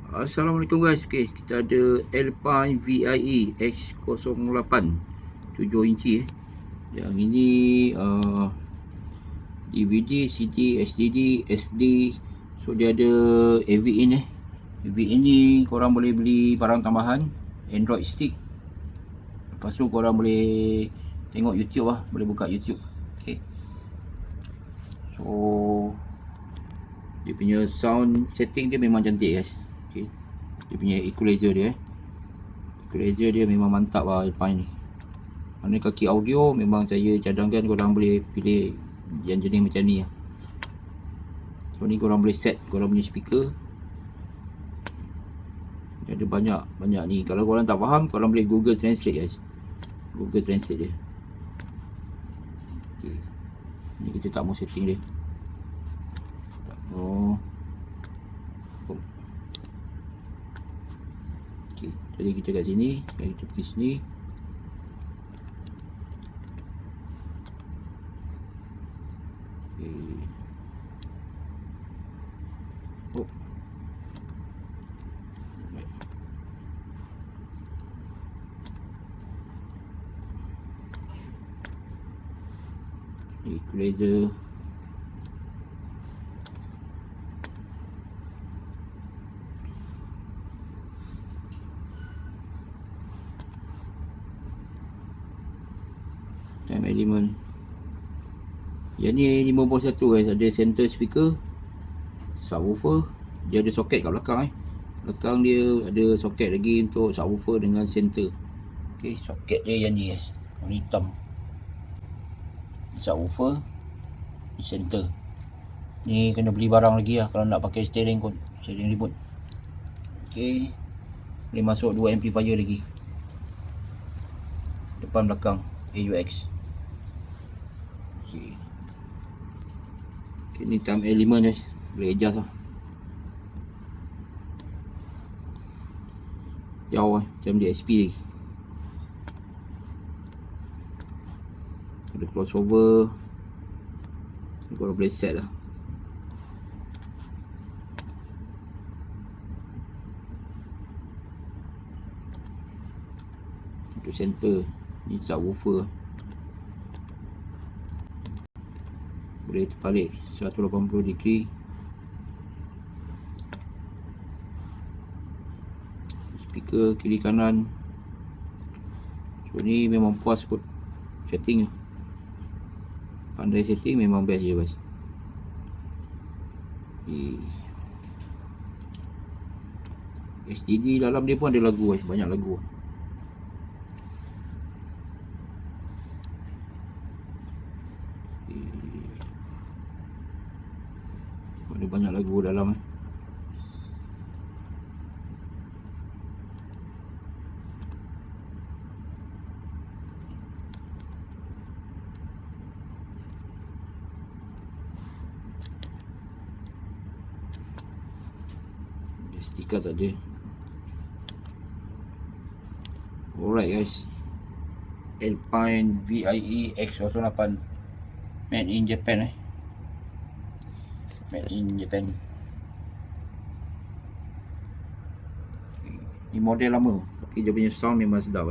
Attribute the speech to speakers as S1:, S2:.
S1: Assalamualaikum guys. Okey, kita ada Alpine VIE X08 7 inci Yang ini DVD, CD, SDD, SD. So dia ada AV in AV in ni korang boleh beli barang tambahan, Android stick. Lepas tu korang boleh tengok YouTube lah, boleh buka YouTube. Okey. So dia punya sound setting dia memang cantik guys. Okay. Dia punya equalizer dia equalizer dia memang mantap lah Alpine ni. Mana kaki audio memang saya cadangkan korang boleh pilih yang jenis macam ni lah. So ni korang boleh set korang punya speaker. Ada banyak ni. Kalau korang tak faham, korang boleh Google Translate guys. Google Translate dia. Okay. Ni kita tak mau setting dia. Okay. Jadi kita kat sini, kita pergi sini. Okay. Equalizer. Time element. Yang ni 51 guys. Ada center speaker, subwoofer. Dia ada soket kat belakang belakang dia ada soket lagi untuk subwoofer dengan center. Okay, soket dia yang ni guys, warna hitam. Subwoofer, center. Ni kena beli barang lagi lah kalau nak pakai steering remote. Okay, boleh masuk 2 amplifier lagi, depan belakang AUX. Okay. Okay, ni time element guys, boleh adjust lah. Jauh macam DSP lagi. Ada crossover. Korang boleh set lah. Untuk center ni subwoofer. Boleh terbalik 180 degree. Speaker kiri kanan. So ni memang puas kot setting. Pandai setting memang best je guys. SDD dalam dia pun ada lagu guys, banyak lagu. Ada banyak lagu dalam. Stiker tak ada. Alright guys, Alpine VIE X08 made in Japan made in Japan. Ni model lama tapi dia punya sound memang sedap